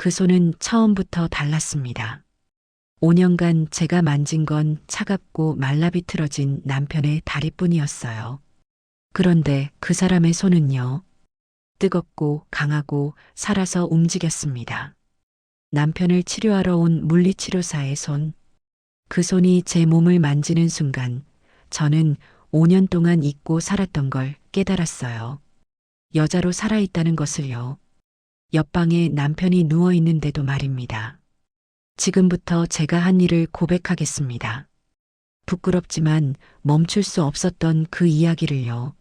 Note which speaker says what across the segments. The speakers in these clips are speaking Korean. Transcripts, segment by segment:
Speaker 1: 그 손은 처음부터 달랐습니다. 5년간 제가 만진 건 차갑고 말라비틀어진 남편의 다리뿐이었어요. 그런데 그 사람의 손은요, 뜨겁고 강하고 살아서 움직였습니다. 남편을 치료하러 온 물리치료사의 손, 그 손이 제 몸을 만지는 순간 저는 5년 동안 잊고 살았던 걸 깨달았어요. 여자로 살아있다는 것을요. 옆방에 남편이 누워 있는데도 말입니다. 지금부터 제가 한 일을 고백하겠습니다. 부끄럽지만 멈출 수 없었던 그 이야기를요.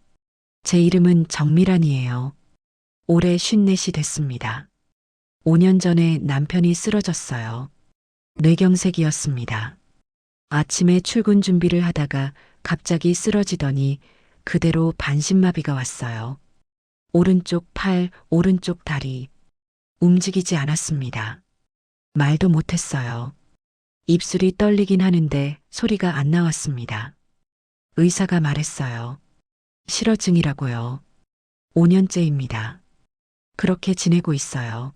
Speaker 1: 제 이름은 정미란이에요. 올해 54이 됐습니다. 5년 전에 남편이 쓰러졌어요. 뇌경색이었습니다. 아침에 출근 준비를 하다가 갑자기 쓰러지더니 그대로 반신마비가 왔어요. 오른쪽 팔, 오른쪽 다리. 움직이지 않았습니다. 말도 못했어요. 입술이 떨리긴 하는데 소리가 안 나왔습니다. 의사가 말했어요. 실어증이라고요. 5년째입니다. 그렇게 지내고 있어요.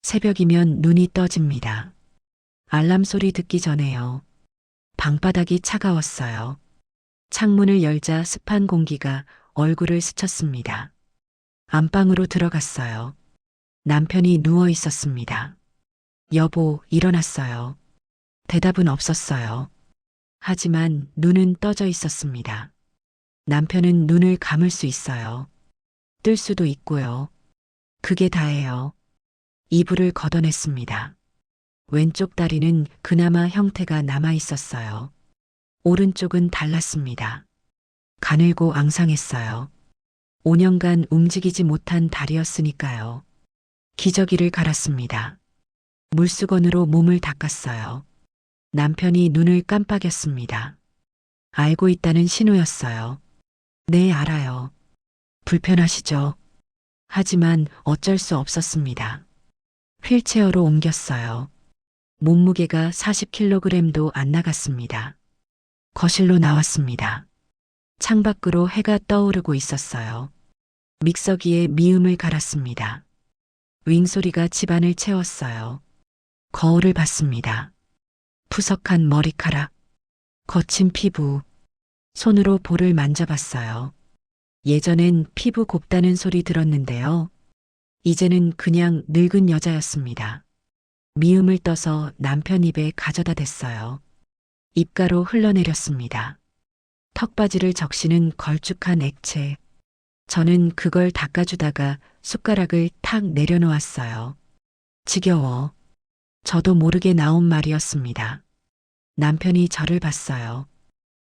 Speaker 1: 새벽이면 눈이 떠집니다. 알람 소리 듣기 전에요. 방바닥이 차가웠어요. 창문을 열자 습한 공기가 얼굴을 스쳤습니다. 안방으로 들어갔어요. 남편이 누워 있었습니다. 여보, 일어났어요. 대답은 없었어요. 하지만 눈은 떠져 있었습니다. 남편은 눈을 감을 수 있어요. 뜰 수도 있고요. 그게 다예요. 이불을 걷어냈습니다. 왼쪽 다리는 그나마 형태가 남아 있었어요. 오른쪽은 달랐습니다. 가늘고 앙상했어요. 5년간 움직이지 못한 다리였으니까요. 기저귀를 갈았습니다. 물수건으로 몸을 닦았어요. 남편이 눈을 깜빡였습니다. 알고 있다는 신호였어요. 네, 알아요. 불편하시죠? 하지만 어쩔 수 없었습니다. 휠체어로 옮겼어요. 몸무게가 40kg도 안 나갔습니다. 거실로 나왔습니다. 창밖으로 해가 떠오르고 있었어요. 믹서기에 미음을 갈았습니다. 윙소리가 집안을 채웠어요. 거울을 봤습니다. 푸석한 머리카락, 거친 피부, 손으로 볼을 만져봤어요. 예전엔 피부 곱다는 소리 들었는데요. 이제는 그냥 늙은 여자였습니다. 미음을 떠서 남편 입에 가져다 댔어요. 입가로 흘러내렸습니다. 턱받이를 적시는 걸쭉한 액체. 저는 그걸 닦아주다가 숟가락을 탁 내려놓았어요. 지겨워. 저도 모르게 나온 말이었습니다. 남편이 저를 봤어요.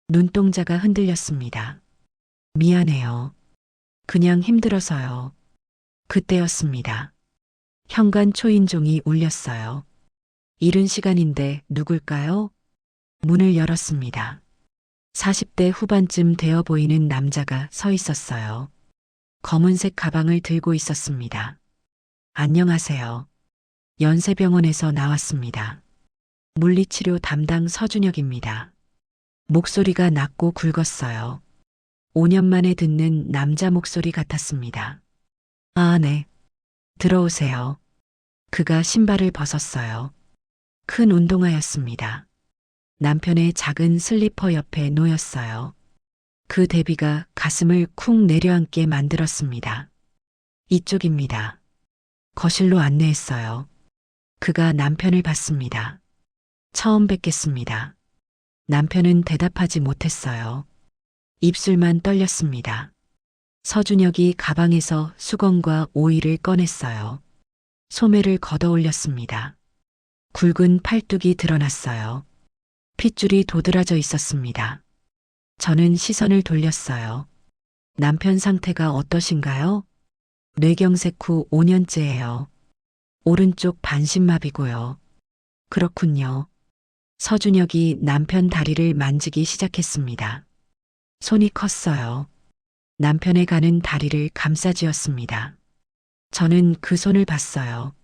Speaker 1: 눈동자가 흔들렸습니다. 미안해요. 그냥 힘들어서요. 그때였습니다. 현관 초인종이 울렸어요. 이른 시간인데 누굴까요? 문을 열었습니다. 40대 후반쯤 되어 보이는 남자가 서 있었어요. 검은색 가방을 들고 있었습니다. 안녕하세요. 연세병원에서 나왔습니다. 물리치료 담당 서준혁입니다. 목소리가 낮고 굵었어요. 5년 만에 듣는 남자 목소리 같았습니다. 아, 네. 들어오세요. 그가 신발을 벗었어요. 큰 운동화였습니다. 남편의 작은 슬리퍼 옆에 놓였어요. 그 대비가 가슴을 쿵 내려앉게 만들었습니다. 이쪽입니다. 거실로 안내했어요. 그가 남편을 봤습니다. 처음 뵙겠습니다. 남편은 대답하지 못했어요. 입술만 떨렸습니다. 서준혁이 가방에서 수건과 오일을 꺼냈어요. 소매를 걷어 올렸습니다. 굵은 팔뚝이 드러났어요. 핏줄이 도드라져 있었습니다. 저는 시선을 돌렸어요. 남편 상태가 어떠신가요? 뇌경색 후 5년째예요. 오른쪽 반신마비고요. 그렇군요. 서준혁이 남편 다리를 만지기 시작했습니다. 손이 컸어요. 남편의 가는 다리를 감싸쥐었습니다. 저는 그 손을 봤어요.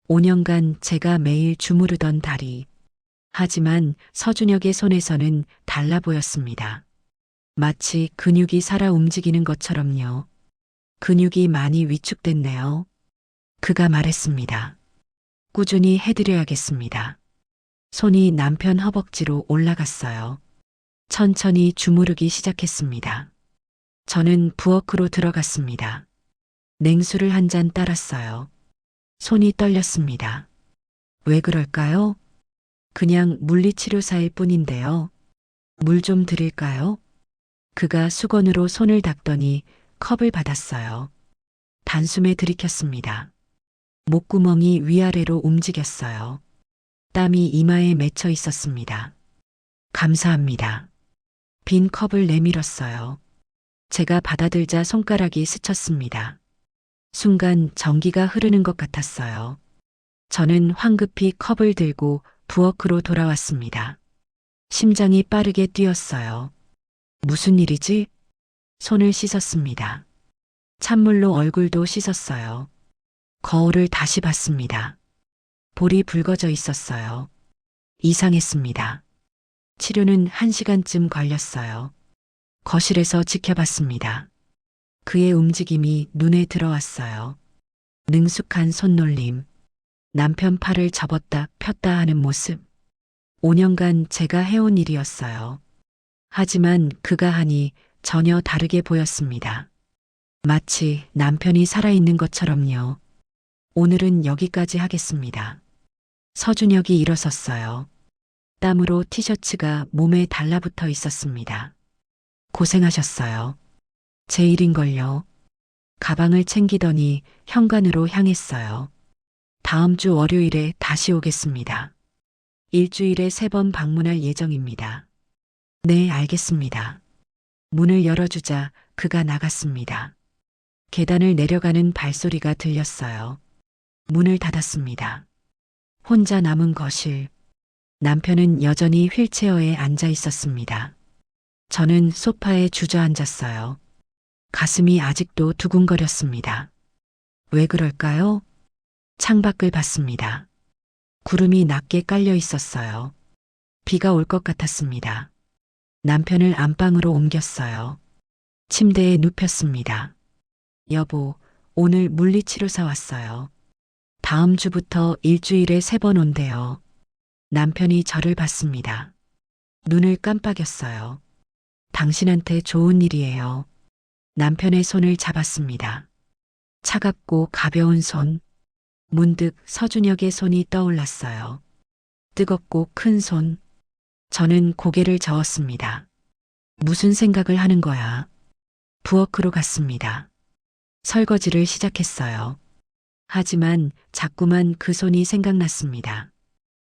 Speaker 1: 5년간 제가 매일 주무르던 다리. 하지만 서준혁의 손에서는 달라 보였습니다. 마치 근육이 살아 움직이는 것처럼요. 근육이 많이 위축됐네요. 그가 말했습니다. 꾸준히 해드려야겠습니다. 손이 남편 허벅지로 올라갔어요. 천천히 주무르기 시작했습니다. 저는 부엌으로 들어갔습니다. 냉수를 한 잔 따랐어요. 손이 떨렸습니다. 왜 그럴까요? 그냥 물리치료사일 뿐인데요. 물 좀 드릴까요? 그가 수건으로 손을 닦더니 컵을 받았어요. 단숨에 들이켰습니다. 목구멍이 위아래로 움직였어요. 땀이 이마에 맺혀 있었습니다. 감사합니다. 빈 컵을 내밀었어요. 제가 받아들자 손가락이 스쳤습니다. 순간 전기가 흐르는 것 같았어요. 저는 황급히 컵을 들고 부엌으로 돌아왔습니다. 심장이 빠르게 뛰었어요. 무슨 일이지? 손을 씻었습니다. 찬물로 얼굴도 씻었어요. 거울을 다시 봤습니다. 볼이 붉어져 있었어요. 이상했습니다. 치료는 1시간쯤 걸렸어요. 거실에서 지켜봤습니다. 그의 움직임이 눈에 들어왔어요. 능숙한 손놀림, 남편 팔을 접었다 폈다 하는 모습. 5년간 제가 해온 일이었어요. 하지만 그가 하니 전혀 다르게 보였습니다. 마치 남편이 살아있는 것처럼요. 오늘은 여기까지 하겠습니다. 서준혁이 일어섰어요. 땀으로 티셔츠가 몸에 달라붙어 있었습니다. 고생하셨어요. 제 일인걸요. 가방을 챙기더니 현관으로 향했어요. 다음 주 월요일에 다시 오겠습니다. 일주일에 3번 방문할 예정입니다. 네, 알겠습니다. 문을 열어주자 그가 나갔습니다. 계단을 내려가는 발소리가 들렸어요. 문을 닫았습니다. 혼자 남은 거실. 남편은 여전히 휠체어에 앉아 있었습니다. 저는 소파에 주저앉았어요. 가슴이 아직도 두근거렸습니다. 왜 그럴까요? 창밖을 봤습니다. 구름이 낮게 깔려 있었어요. 비가 올 것 같았습니다. 남편을 안방으로 옮겼어요. 침대에 눕혔습니다. 여보, 오늘 물리치료사 왔어요. 다음 주부터 일주일에 3번 온대요. 남편이 저를 봤습니다. 눈을 깜빡였어요. 당신한테 좋은 일이에요. 남편의 손을 잡았습니다. 차갑고 가벼운 손. 문득 서준혁의 손이 떠올랐어요. 뜨겁고 큰 손. 저는 고개를 저었습니다. 무슨 생각을 하는 거야? 부엌으로 갔습니다. 설거지를 시작했어요. 하지만 자꾸만 그 손이 생각났습니다.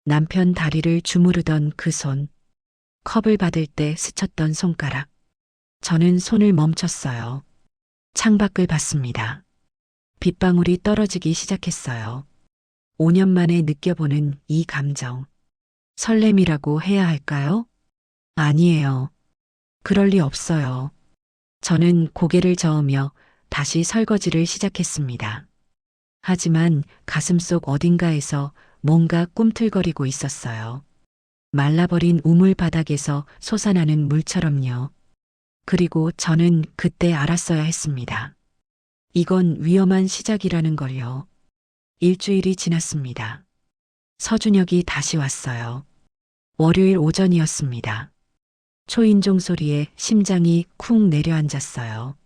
Speaker 1: 남편 다리를 주무르던 그 손. 컵을 받을 때 스쳤던 손가락. 저는 손을 멈췄어요. 창밖을 봤습니다. 빗방울이 떨어지기 시작했어요. 5년 만에 느껴보는 이 감정. 설렘이라고 해야 할까요? 아니에요. 그럴 리 없어요. 저는 고개를 저으며 다시 설거지를 시작했습니다. 하지만 가슴속 어딘가에서 뭔가 꿈틀거리고 있었어요. 말라버린 우물 바닥에서 솟아나는 물처럼요. 그리고 저는 그때 알았어야 했습니다. 이건 위험한 시작이라는 걸요. 일주일이 지났습니다. 서준혁이 다시 왔어요. 월요일 오전이었습니다. 초인종 소리에 심장이 쿵 내려앉았어요.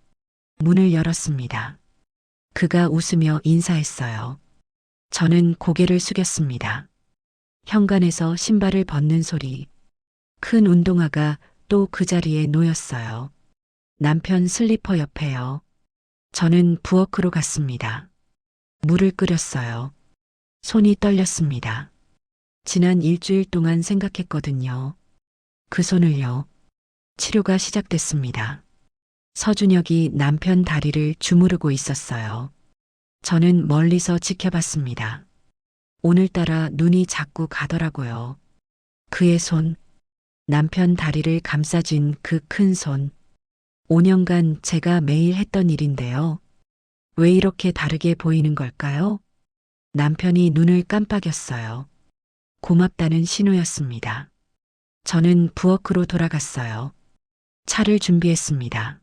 Speaker 1: 문을 열었습니다. 그가 웃으며 인사했어요. 저는 고개를 숙였습니다. 현관에서 신발을 벗는 소리. 큰 운동화가 또 그 자리에 놓였어요. 남편 슬리퍼 옆에요. 저는 부엌으로 갔습니다. 물을 끓였어요. 손이 떨렸습니다. 지난 일주일 동안 생각했거든요. 그 손을요. 치료가 시작됐습니다. 서준혁이 남편 다리를 주무르고 있었어요. 저는 멀리서 지켜봤습니다. 오늘따라 눈이 자꾸 가더라고요. 그의 손, 남편 다리를 감싸준 그 큰 손. 5년간 제가 매일 했던 일인데요. 왜 이렇게 다르게 보이는 걸까요? 남편이 눈을 깜빡였어요. 고맙다는 신호였습니다. 저는 부엌으로 돌아갔어요. 차를 준비했습니다.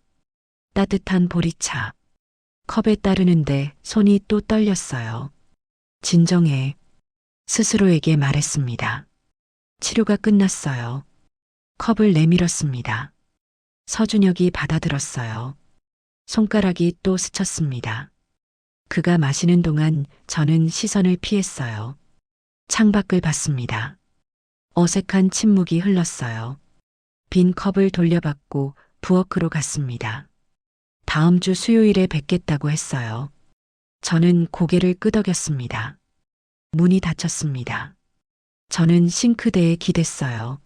Speaker 1: 따뜻한 보리차. 컵에 따르는데 손이 또 떨렸어요. 진정해. 스스로에게 말했습니다. 치료가 끝났어요. 컵을 내밀었습니다. 서준혁이 받아들었어요. 손가락이 또 스쳤습니다. 그가 마시는 동안 저는 시선을 피했어요. 창밖을 봤습니다. 어색한 침묵이 흘렀어요. 빈 컵을 돌려받고 부엌으로 갔습니다. 다음 주 수요일에 뵙겠다고 했어요. 저는 고개를 끄덕였습니다. 문이 닫혔습니다. 저는 싱크대에 기댔어요.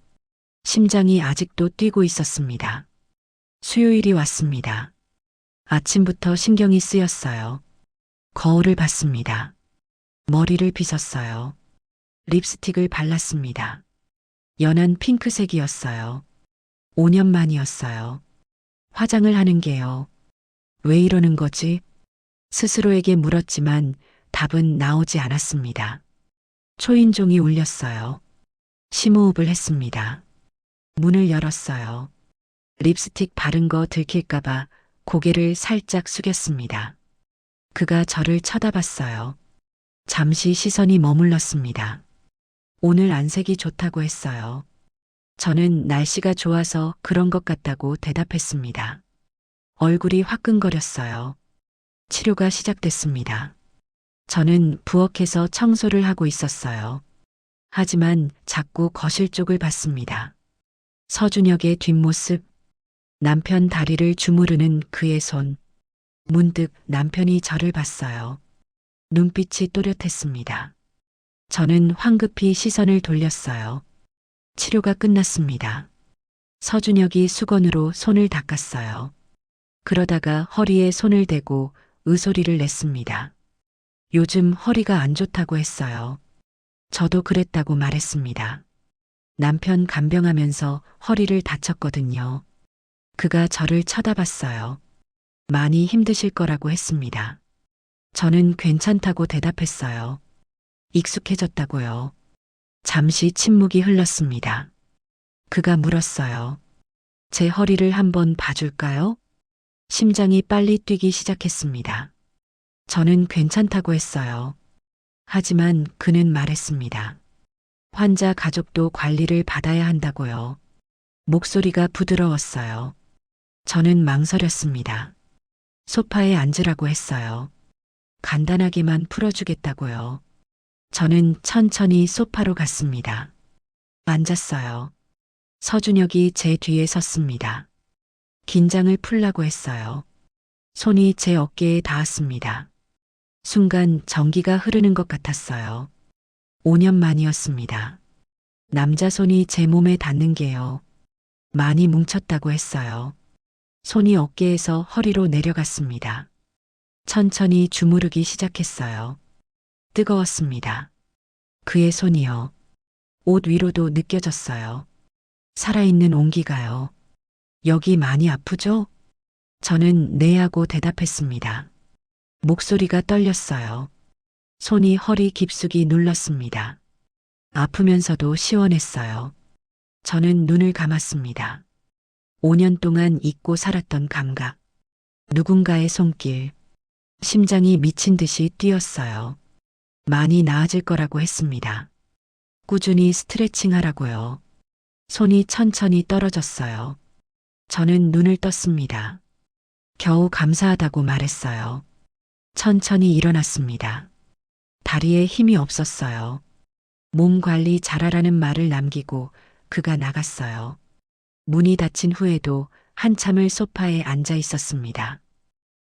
Speaker 1: 심장이 아직도 뛰고 있었습니다. 수요일이 왔습니다. 아침부터 신경이 쓰였어요. 거울을 봤습니다. 머리를 빗었어요. 립스틱을 발랐습니다. 연한 핑크색이었어요. 5년 만이었어요. 화장을 하는 게요. 왜 이러는 거지? 스스로에게 물었지만 답은 나오지 않았습니다. 초인종이 울렸어요. 심호흡을 했습니다. 문을 열었어요. 립스틱 바른 거 들킬까봐 고개를 살짝 숙였습니다. 그가 저를 쳐다봤어요. 잠시 시선이 머물렀습니다. 오늘 안색이 좋다고 했어요. 저는 날씨가 좋아서 그런 것 같다고 대답했습니다. 얼굴이 화끈거렸어요. 치료가 시작됐습니다. 저는 부엌에서 청소를 하고 있었어요. 하지만 자꾸 거실 쪽을 봤습니다. 서준혁의 뒷모습, 남편 다리를 주무르는 그의 손. 문득 남편이 저를 봤어요. 눈빛이 또렷했습니다. 저는 황급히 시선을 돌렸어요. 치료가 끝났습니다. 서준혁이 수건으로 손을 닦았어요. 그러다가 허리에 손을 대고 의소리를 냈습니다. 요즘 허리가 안 좋다고 했어요. 저도 그랬다고 말했습니다. 남편 간병하면서 허리를 다쳤거든요. 그가 저를 쳐다봤어요. 많이 힘드실 거라고 했습니다. 저는 괜찮다고 대답했어요. 익숙해졌다고요. 잠시 침묵이 흘렀습니다. 그가 물었어요. 제 허리를 한번 봐줄까요? 심장이 빨리 뛰기 시작했습니다. 저는 괜찮다고 했어요. 하지만 그는 말했습니다. 환자 가족도 관리를 받아야 한다고요. 목소리가 부드러웠어요. 저는 망설였습니다. 소파에 앉으라고 했어요. 간단하게만 풀어주겠다고요. 저는 천천히 소파로 갔습니다. 앉았어요. 서준혁이 제 뒤에 섰습니다. 긴장을 풀라고 했어요. 손이 제 어깨에 닿았습니다. 순간 전기가 흐르는 것 같았어요. 5년 만이었습니다. 남자 손이 제 몸에 닿는 게요. 많이 뭉쳤다고 했어요. 손이 어깨에서 허리로 내려갔습니다. 천천히 주무르기 시작했어요. 뜨거웠습니다. 그의 손이요. 옷 위로도 느껴졌어요. 살아있는 온기가요. 여기 많이 아프죠? 저는 네 하고 대답했습니다. 목소리가 떨렸어요. 손이 허리 깊숙이 눌렀습니다. 아프면서도 시원했어요. 저는 눈을 감았습니다. 5년 동안 잊고 살았던 감각. 누군가의 손길. 심장이 미친 듯이 뛰었어요. 많이 나아질 거라고 했습니다. 꾸준히 스트레칭 하라고요. 손이 천천히 떨어졌어요. 저는 눈을 떴습니다. 겨우 감사하다고 말했어요. 천천히 일어났습니다. 다리에 힘이 없었어요. 몸 관리 잘하라는 말을 남기고 그가 나갔어요. 문이 닫힌 후에도 한참을 소파에 앉아 있었습니다.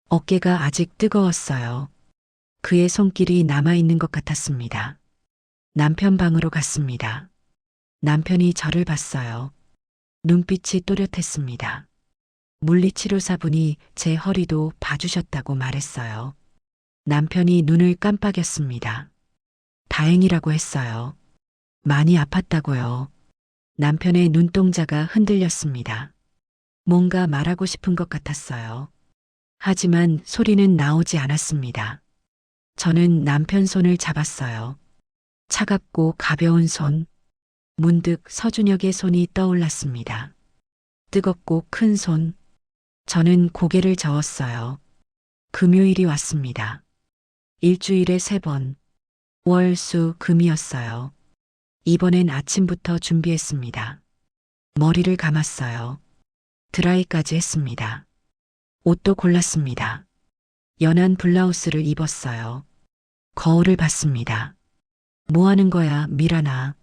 Speaker 1: 어깨가 아직 뜨거웠어요. 그의 손길이 남아있는 것 같았습니다. 남편 방으로 갔습니다. 남편이 저를 봤어요. 눈빛이 또렷했습니다. 물리치료사분이 제 허리도 봐주셨다고 말했어요. 남편이 눈을 깜빡였습니다. 다행이라고 했어요. 많이 아팠다고요. 남편의 눈동자가 흔들렸습니다. 뭔가 말하고 싶은 것 같았어요. 하지만 소리는 나오지 않았습니다. 저는 남편 손을 잡았어요. 차갑고 가벼운 손. 문득 서준혁의 손이 떠올랐습니다. 뜨겁고 큰 손. 저는 고개를 저었어요. 금요일이 왔습니다. 일주일에 3번. 월, 수, 금이었어요. 이번엔 아침부터 준비했습니다. 머리를 감았어요. 드라이까지 했습니다. 옷도 골랐습니다. 연한 블라우스를 입었어요. 거울을 봤습니다. 뭐 하는 거야, 미란아?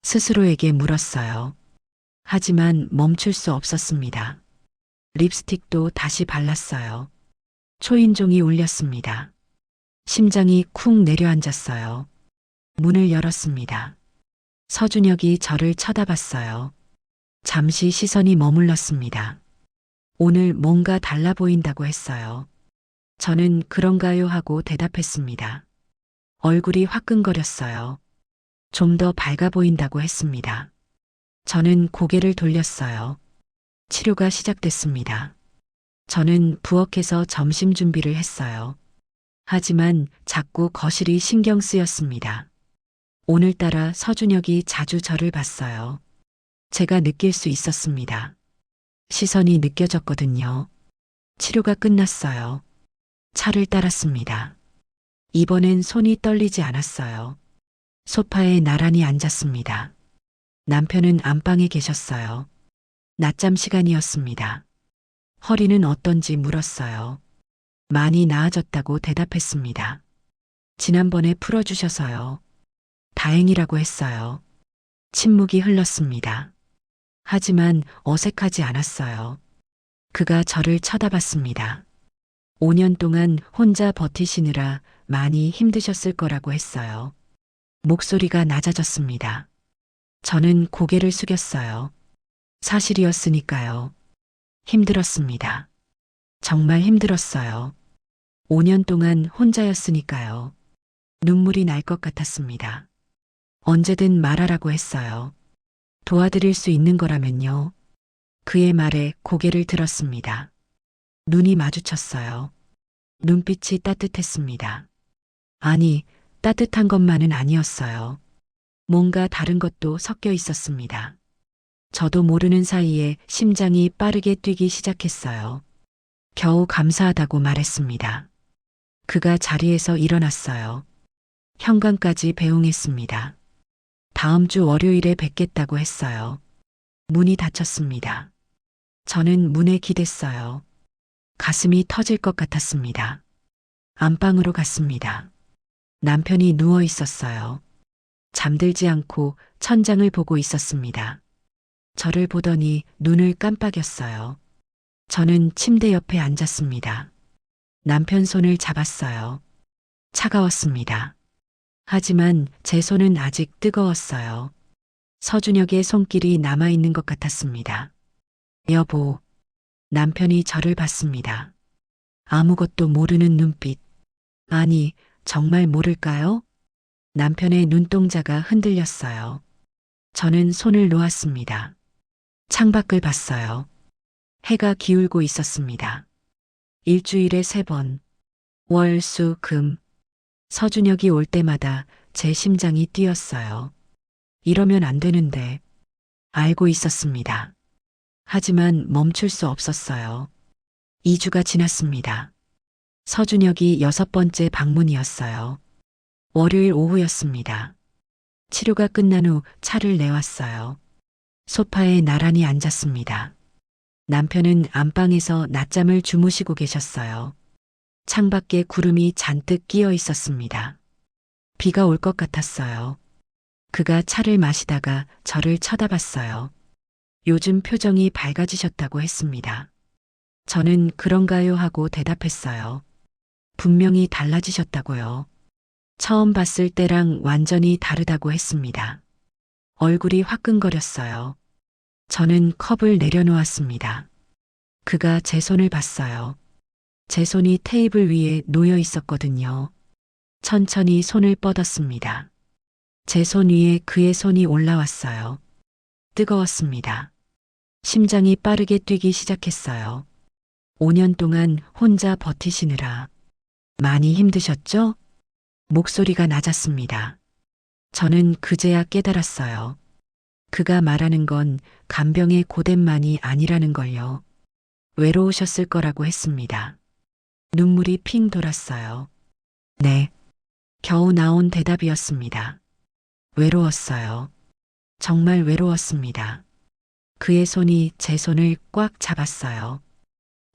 Speaker 1: 스스로에게 물었어요. 하지만 멈출 수 없었습니다. 립스틱도 다시 발랐어요. 초인종이 울렸습니다. 심장이 쿵 내려앉았어요. 문을 열었습니다. 서준혁이 저를 쳐다봤어요. 잠시 시선이 머물렀습니다. 오늘 뭔가 달라 보인다고 했어요. 저는 그런가요 하고 대답했습니다. 얼굴이 화끈거렸어요. 좀 더 밝아 보인다고 했습니다. 저는 고개를 돌렸어요. 치료가 시작됐습니다. 저는 부엌에서 점심 준비를 했어요. 하지만 자꾸 거실이 신경 쓰였습니다. 오늘따라 서준혁이 자주 저를 봤어요. 제가 느낄 수 있었습니다. 시선이 느껴졌거든요. 치료가 끝났어요. 차를 따랐습니다. 이번엔 손이 떨리지 않았어요. 소파에 나란히 앉았습니다. 남편은 안방에 계셨어요. 낮잠 시간이었습니다. 허리는 어떤지 물었어요. 많이 나아졌다고 대답했습니다. 지난번에 풀어주셔서요. 다행이라고 했어요. 침묵이 흘렀습니다. 하지만 어색하지 않았어요. 그가 저를 쳐다봤습니다. 5년 동안 혼자 버티시느라 많이 힘드셨을 거라고 했어요. 목소리가 낮아졌습니다. 저는 고개를 숙였어요. 사실이었으니까요. 힘들었습니다. 정말 힘들었어요. 5년 동안 혼자였으니까요. 눈물이 날 것 같았습니다. 언제든 말하라고 했어요. 도와드릴 수 있는 거라면요. 그의 말에 고개를 들었습니다. 눈이 마주쳤어요. 눈빛이 따뜻했습니다. 아니, 따뜻한 것만은 아니었어요. 뭔가 다른 것도 섞여 있었습니다. 저도 모르는 사이에 심장이 빠르게 뛰기 시작했어요. 겨우 감사하다고 말했습니다. 그가 자리에서 일어났어요. 현관까지 배웅했습니다. 다음 주 월요일에 뵙겠다고 했어요. 문이 닫혔습니다. 저는 문에 기댔어요. 가슴이 터질 것 같았습니다. 안방으로 갔습니다. 남편이 누워 있었어요. 잠들지 않고 천장을 보고 있었습니다. 저를 보더니 눈을 깜빡였어요. 저는 침대 옆에 앉았습니다. 남편 손을 잡았어요. 차가웠습니다. 하지만 제 손은 아직 뜨거웠어요. 서준혁의 손길이 남아있는 것 같았습니다. 여보, 남편이 저를 봤습니다. 아무것도 모르는 눈빛. 아니, 정말 모를까요? 남편의 눈동자가 흔들렸어요. 저는 손을 놓았습니다. 창밖을 봤어요. 해가 기울고 있었습니다. 일주일에 3번, 월, 수, 금. 서준혁이 올 때마다 제 심장이 뛰었어요. 이러면 안 되는데. 알고 있었습니다. 하지만 멈출 수 없었어요. 2주가 지났습니다. 서준혁이 6번째 방문이었어요. 월요일 오후였습니다. 치료가 끝난 후 차를 내왔어요. 소파에 나란히 앉았습니다. 남편은 안방에서 낮잠을 주무시고 계셨어요. 창밖에 구름이 잔뜩 끼어 있었습니다. 비가 올 것 같았어요. 그가 차를 마시다가 저를 쳐다봤어요. 요즘 표정이 밝아지셨다고 했습니다. 저는 그런가요 하고 대답했어요. 분명히 달라지셨다고요. 처음 봤을 때랑 완전히 다르다고 했습니다. 얼굴이 화끈거렸어요. 저는 컵을 내려놓았습니다. 그가 제 손을 봤어요. 제 손이 테이블 위에 놓여 있었거든요. 천천히 손을 뻗었습니다. 제 손 위에 그의 손이 올라왔어요. 뜨거웠습니다. 심장이 빠르게 뛰기 시작했어요. 5년 동안 혼자 버티시느라 많이 힘드셨죠? 목소리가 낮았습니다. 저는 그제야 깨달았어요. 그가 말하는 건 간병의 고됨만이 아니라는 걸요. 외로우셨을 거라고 했습니다. 눈물이 핑 돌았어요. 네. 겨우 나온 대답이었습니다. 외로웠어요. 정말 외로웠습니다. 그의 손이 제 손을 꽉 잡았어요.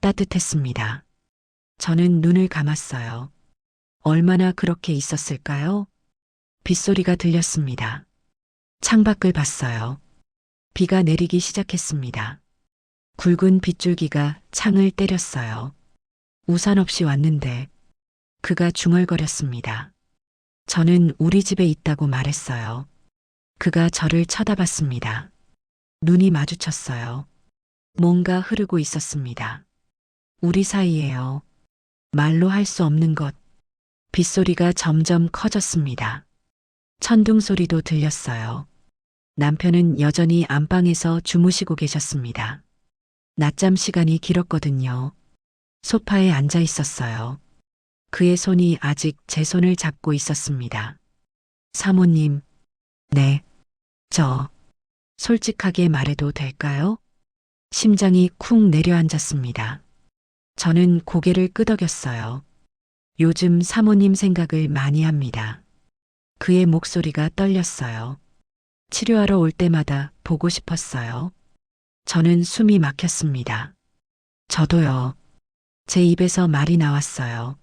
Speaker 1: 따뜻했습니다. 저는 눈을 감았어요. 얼마나 그렇게 있었을까요? 빗소리가 들렸습니다. 창밖을 봤어요. 비가 내리기 시작했습니다. 굵은 빗줄기가 창을 때렸어요. 우산 없이 왔는데 그가 중얼거렸습니다. 저는 우리 집에 있다고 말했어요. 그가 저를 쳐다봤습니다. 눈이 마주쳤어요. 뭔가 흐르고 있었습니다. 우리 사이에요. 말로 할 수 없는 것. 빗소리가 점점 커졌습니다. 천둥 소리도 들렸어요. 남편은 여전히 안방에서 주무시고 계셨습니다. 낮잠 시간이 길었거든요. 소파에 앉아 있었어요. 그의 손이 아직 제 손을 잡고 있었습니다. 사모님, 네, 솔직하게 말해도 될까요? 심장이 쿵 내려앉았습니다. 저는 고개를 끄덕였어요. 요즘 사모님 생각을 많이 합니다. 그의 목소리가 떨렸어요. 치료하러 올 때마다 보고 싶었어요. 저는 숨이 막혔습니다. 저도요. 제 입에서 말이 나왔어요.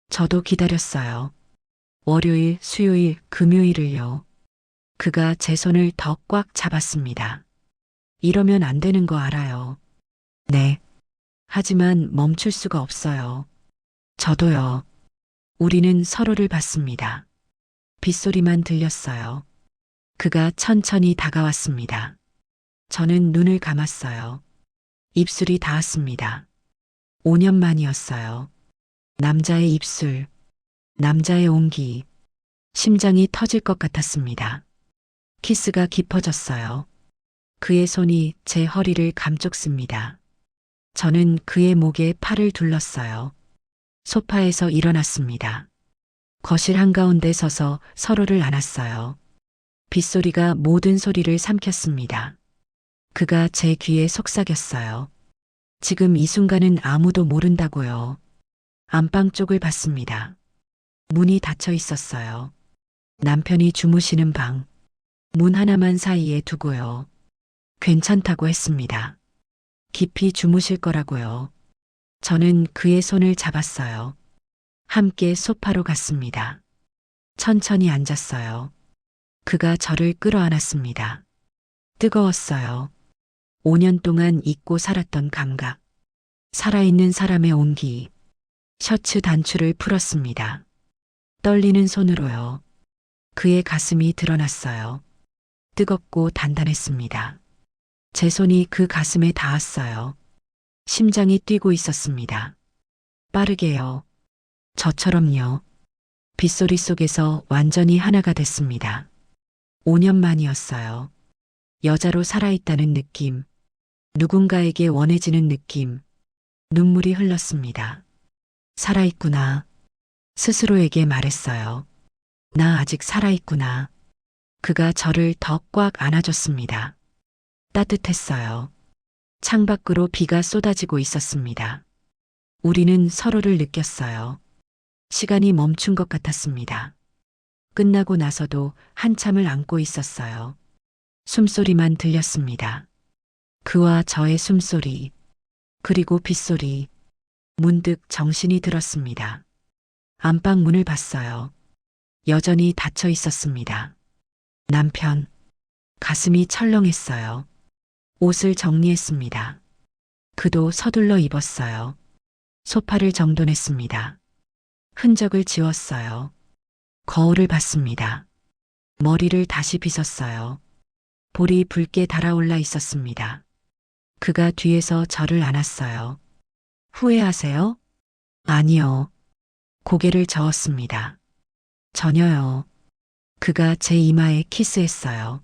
Speaker 1: 저도 기다렸어요. 월요일, 수요일, 금요일을요. 그가 제 손을 더 꽉 잡았습니다. 이러면 안 되는 거 알아요. 네. 하지만 멈출 수가 없어요. 저도요. 우리는 서로를 봤습니다. 빗소리만 들렸어요. 그가 천천히 다가왔습니다. 저는 눈을 감았어요. 입술이 닿았습니다. 5년 만이었어요. 남자의 입술, 남자의 온기, 심장이 터질 것 같았습니다. 키스가 깊어졌어요. 그의 손이 제 허리를 감쪽습니다. 저는 그의 목에 팔을 둘렀어요. 소파에서 일어났습니다. 거실 한가운데 서서 서로를 안았어요. 빗소리가 모든 소리를 삼켰습니다. 그가 제 귀에 속삭였어요. 지금 이 순간은 아무도 모른다고요. 안방 쪽을 봤습니다. 문이 닫혀 있었어요. 남편이 주무시는 방. 문 하나만 사이에 두고요. 괜찮다고 했습니다. 깊이 주무실 거라고요. 저는 그의 손을 잡았어요. 함께 소파로 갔습니다. 천천히 앉았어요. 그가 저를 끌어안았습니다. 뜨거웠어요. 5년 동안 잊고 살았던 감각. 살아있는 사람의 온기. 셔츠 단추를 풀었습니다. 떨리는 손으로요. 그의 가슴이 드러났어요. 뜨겁고 단단했습니다. 제 손이 그 가슴에 닿았어요. 심장이 뛰고 있었습니다. 빠르게요. 저처럼요. 빗소리 속에서 완전히 하나가 됐습니다. 5년 만이었어요. 여자로 살아있다는 느낌. 누군가에게 원해지는 느낌. 눈물이 흘렀습니다. 살아있구나. 스스로에게 말했어요. 나 아직 살아있구나. 그가 저를 더 꽉 안아줬습니다. 따뜻했어요. 창밖으로 비가 쏟아지고 있었습니다. 우리는 서로를 느꼈어요. 시간이 멈춘 것 같았습니다. 끝나고 나서도 한참을 안고 있었어요. 숨소리만 들렸습니다. 그와 저의 숨소리, 그리고 빗소리. 문득 정신이 들었습니다. 안방 문을 봤어요. 여전히 닫혀 있었습니다. 남편, 가슴이 철렁했어요. 옷을 정리했습니다. 그도 서둘러 입었어요. 소파를 정돈했습니다. 흔적을 지웠어요. 거울을 봤습니다. 머리를 다시 빗었어요. 볼이 붉게 달아올라 있었습니다. 그가 뒤에서 저를 안았어요. 후회하세요? 아니요. 고개를 저었습니다. 전혀요. 그가 제 이마에 키스했어요.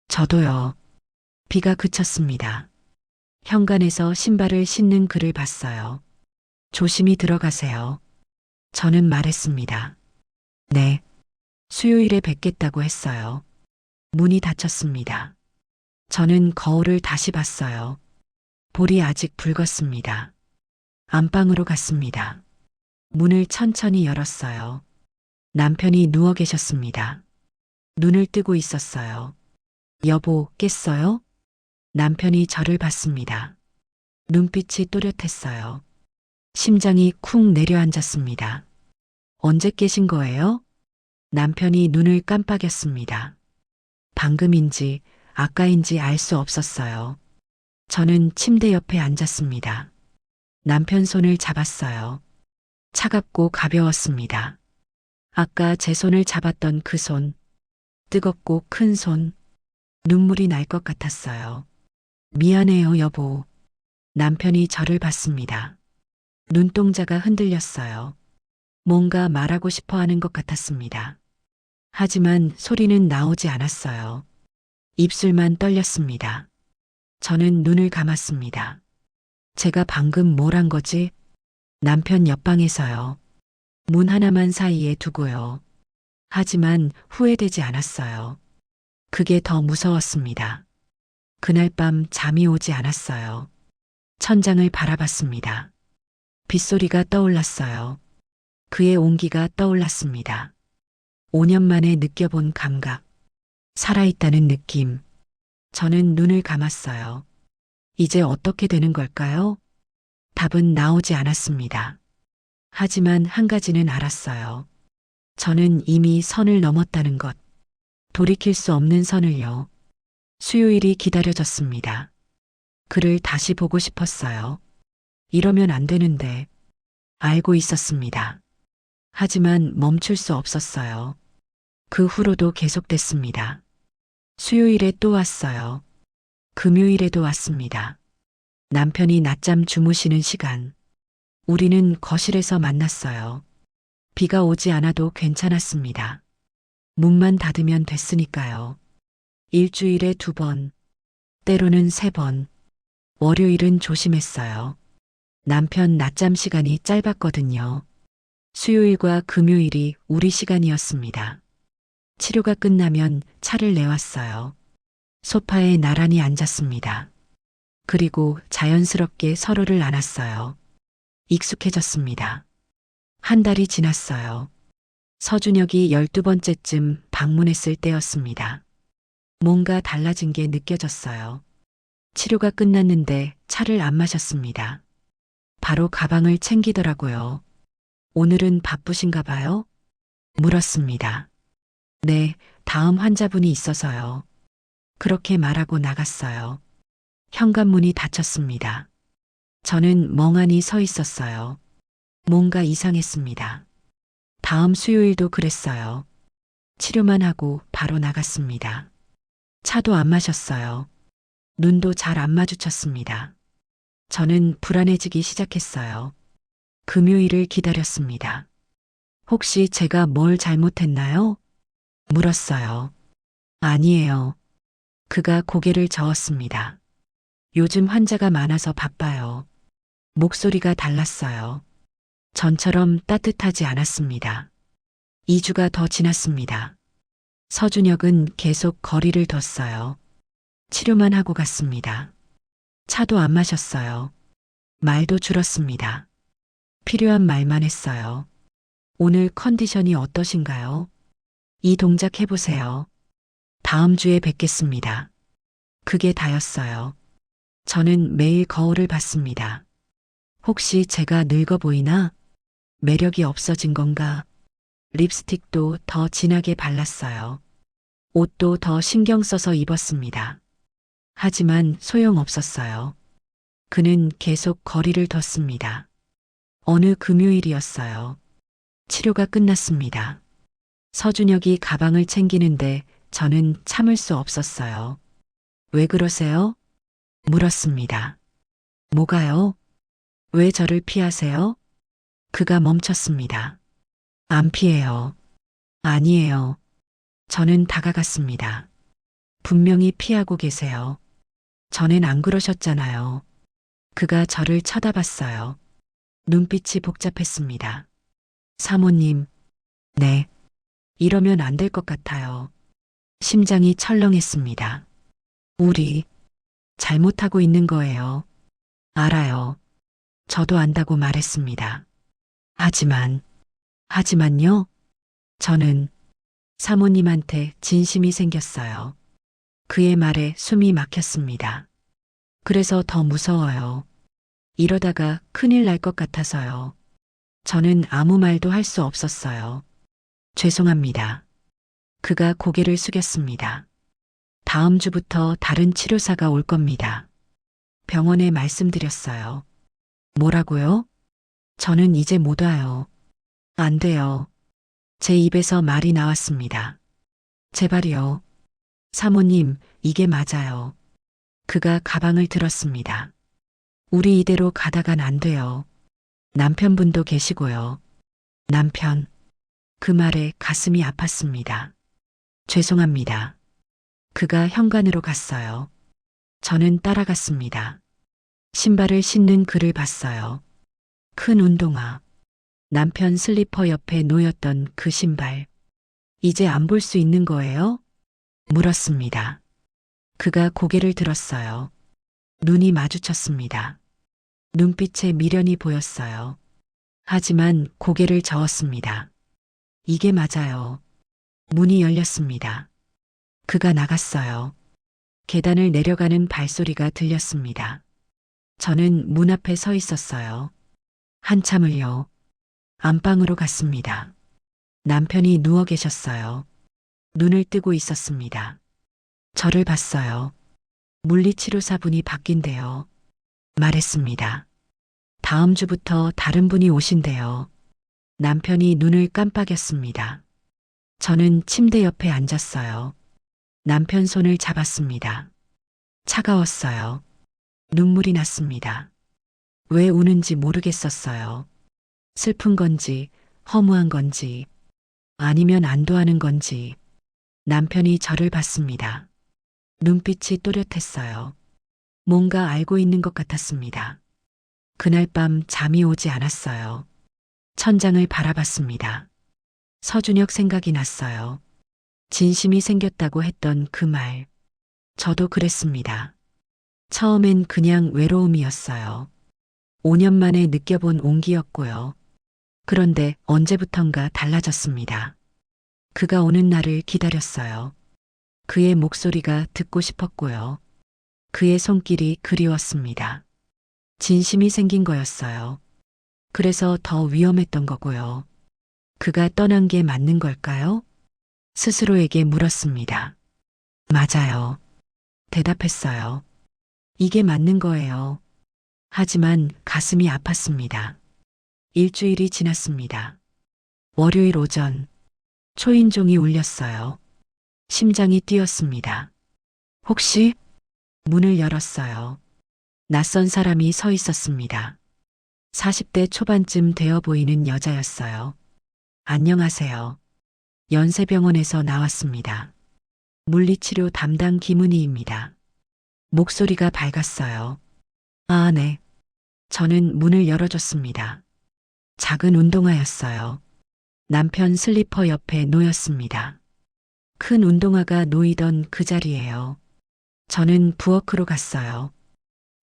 Speaker 1: 저도요. 비가 그쳤습니다. 현관에서 신발을 신는 그를 봤어요. 조심히 들어가세요. 저는 말했습니다. 네. 수요일에 뵙겠다고 했어요. 문이 닫혔습니다. 저는 거울을 다시 봤어요. 볼이 아직 붉었습니다. 안방으로 갔습니다. 문을 천천히 열었어요. 남편이 누워 계셨습니다. 눈을 뜨고 있었어요. 여보, 깼어요? 남편이 저를 봤습니다. 눈빛이 또렷했어요. 심장이 쿵 내려앉았습니다. 언제 깨신 거예요? 남편이 눈을 깜빡였습니다. 방금인지 아까인지 알 수 없었어요. 저는 침대 옆에 앉았습니다. 남편 손을 잡았어요. 차갑고 가벼웠습니다. 아까 제 손을 잡았던 그 손, 뜨겁고 큰 손, 눈물이 날 것 같았어요. 미안해요, 여보. 남편이 저를 봤습니다. 눈동자가 흔들렸어요. 뭔가 말하고 싶어 하는 것 같았습니다. 하지만 소리는 나오지 않았어요. 입술만 떨렸습니다. 저는 눈을 감았습니다. 제가 방금 뭘 한 거지? 남편 옆방에서요. 문 하나만 사이에 두고요. 하지만 후회되지 않았어요. 그게 더 무서웠습니다. 그날 밤 잠이 오지 않았어요. 천장을 바라봤습니다. 빗소리가 떠올랐어요. 그의 온기가 떠올랐습니다. 5년 만에 느껴본 감각, 살아있다는 느낌. 저는 눈을 감았어요. 이제 어떻게 되는 걸까요? 답은 나오지 않았습니다. 하지만 한 가지는 알았어요. 저는 이미 선을 넘었다는 것. 돌이킬 수 없는 선을요. 수요일이 기다려졌습니다. 그를 다시 보고 싶었어요. 이러면 안 되는데 알고 있었습니다. 하지만 멈출 수 없었어요. 그 후로도 계속됐습니다. 수요일에 또 왔어요. 금요일에도 왔습니다. 남편이 낮잠 주무시는 시간. 우리는 거실에서 만났어요. 비가 오지 않아도 괜찮았습니다. 문만 닫으면 됐으니까요. 일주일에 2번, 때로는 3번. 월요일은 조심했어요. 남편 낮잠 시간이 짧았거든요. 수요일과 금요일이 우리 시간이었습니다. 치료가 끝나면 차를 내왔어요. 소파에 나란히 앉았습니다. 그리고 자연스럽게 서로를 안았어요. 익숙해졌습니다. 한 달이 지났어요. 서준혁이 12번째쯤 방문했을 때였습니다. 뭔가 달라진 게 느껴졌어요. 치료가 끝났는데 차를 안 마셨습니다. 바로 가방을 챙기더라고요. 오늘은 바쁘신가 봐요? 물었습니다. 네, 다음 환자분이 있어서요. 그렇게 말하고 나갔어요. 현관문이 닫혔습니다. 저는 멍하니 서 있었어요. 뭔가 이상했습니다. 다음 수요일도 그랬어요. 치료만 하고 바로 나갔습니다. 차도 안 마셨어요. 눈도 잘 안 마주쳤습니다. 저는 불안해지기 시작했어요. 금요일을 기다렸습니다. 혹시 제가 뭘 잘못했나요? 물었어요. 아니에요. 그가 고개를 저었습니다. 요즘 환자가 많아서 바빠요. 목소리가 달랐어요. 전처럼 따뜻하지 않았습니다. 2주가 더 지났습니다. 서준혁은 계속 거리를 뒀어요. 치료만 하고 갔습니다. 차도 안 마셨어요. 말도 줄었습니다. 필요한 말만 했어요. 오늘 컨디션이 어떠신가요? 이 동작 해보세요. 다음 주에 뵙겠습니다. 그게 다였어요. 저는 매일 거울을 봤습니다. 혹시 제가 늙어 보이나? 매력이 없어진 건가? 립스틱도 더 진하게 발랐어요. 옷도 더 신경 써서 입었습니다. 하지만 소용없었어요. 그는 계속 거리를 뒀습니다. 어느 금요일이었어요. 치료가 끝났습니다. 서준혁이 가방을 챙기는데 저는 참을 수 없었어요. 왜 그러세요? 물었습니다. 뭐가요? 왜 저를 피하세요? 그가 멈췄습니다. 안 피해요. 아니에요. 저는 다가갔습니다. 분명히 피하고 계세요. 전엔 안 그러셨잖아요. 그가 저를 쳐다봤어요. 눈빛이 복잡했습니다. 사모님, 네. 이러면 안 될 것 같아요. 심장이 철렁했습니다. 우리 잘못하고 있는 거예요. 알아요. 저도 안다고 말했습니다. 하지만요? 저는 사모님한테 진심이 생겼어요. 그의 말에 숨이 막혔습니다. 그래서 더 무서워요. 이러다가 큰일 날 것 같아서요. 저는 아무 말도 할 수 없었어요. 죄송합니다. 그가 고개를 숙였습니다. 다음 주부터 다른 치료사가 올 겁니다. 병원에 말씀드렸어요. 뭐라고요? 저는 이제 못 와요. 안 돼요. 제 입에서 말이 나왔습니다. 제발이요. 사모님, 이게 맞아요. 그가 가방을 들었습니다. 우리 이대로 가다간 안 돼요. 남편분도 계시고요. 남편. 그 말에 가슴이 아팠습니다. 죄송합니다. 그가 현관으로 갔어요. 저는 따라갔습니다. 신발을 신는 그를 봤어요. 큰 운동화. 남편 슬리퍼 옆에 놓였던 그 신발. 이제 안 볼 수 있는 거예요? 물었습니다. 그가 고개를 들었어요. 눈이 마주쳤습니다. 눈빛에 미련이 보였어요. 하지만 고개를 저었습니다. 이게 맞아요. 문이 열렸습니다. 그가 나갔어요. 계단을 내려가는 발소리가 들렸습니다. 저는 문 앞에 서 있었어요. 한참을요. 안방으로 갔습니다. 남편이 누워 계셨어요. 눈을 뜨고 있었습니다. 저를 봤어요. 물리치료사분이 바뀐대요. 말했습니다. 다음 주부터 다른 분이 오신대요. 남편이 눈을 깜빡였습니다. 저는 침대 옆에 앉았어요. 남편 손을 잡았습니다. 차가웠어요. 눈물이 났습니다. 왜 우는지 모르겠었어요. 슬픈 건지, 허무한 건지, 아니면 안도하는 건지. 남편이 저를 봤습니다. 눈빛이 또렷했어요. 뭔가 알고 있는 것 같았습니다. 그날 밤 잠이 오지 않았어요. 천장을 바라봤습니다. 서준혁 생각이 났어요. 진심이 생겼다고 했던 그 말. 저도 그랬습니다. 처음엔 그냥 외로움이었어요. 5년 만에 느껴본 온기였고요. 그런데 언제부턴가 달라졌습니다. 그가 오는 날을 기다렸어요. 그의 목소리가 듣고 싶었고요. 그의 손길이 그리웠습니다. 진심이 생긴 거였어요. 그래서 더 위험했던 거고요. 그가 떠난 게 맞는 걸까요? 스스로에게 물었습니다. 맞아요. 대답했어요. 이게 맞는 거예요. 하지만 가슴이 아팠습니다. 일주일이 지났습니다. 월요일 오전, 초인종이 울렸어요. 심장이 뛰었습니다. 혹시? 문을 열었어요. 낯선 사람이 서 있었습니다. 40대 초반쯤 되어 보이는 여자였어요. 안녕하세요. 연세병원에서 나왔습니다. 물리치료 담당 김은희입니다. 목소리가 밝았어요. 아, 네. 저는 문을 열어줬습니다. 작은 운동화였어요. 남편 슬리퍼 옆에 놓였습니다. 큰 운동화가 놓이던 그 자리예요. 저는 부엌으로 갔어요.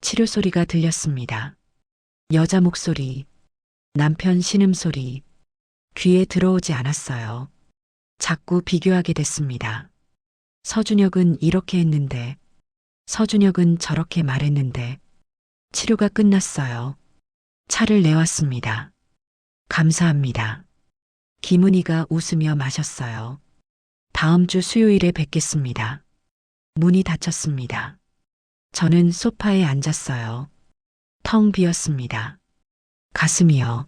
Speaker 1: 치료 소리가 들렸습니다. 여자 목소리, 남편 신음소리, 귀에 들어오지 않았어요. 자꾸 비교하게 됐습니다. 서준혁은 이렇게 했는데, 서준혁은 저렇게 말했는데, 치료가 끝났어요. 차를 내왔습니다. 감사합니다. 김은희가 웃으며 마셨어요. 다음 주 수요일에 뵙겠습니다. 문이 닫혔습니다. 저는 소파에 앉았어요. 텅 비었습니다. 가슴이요.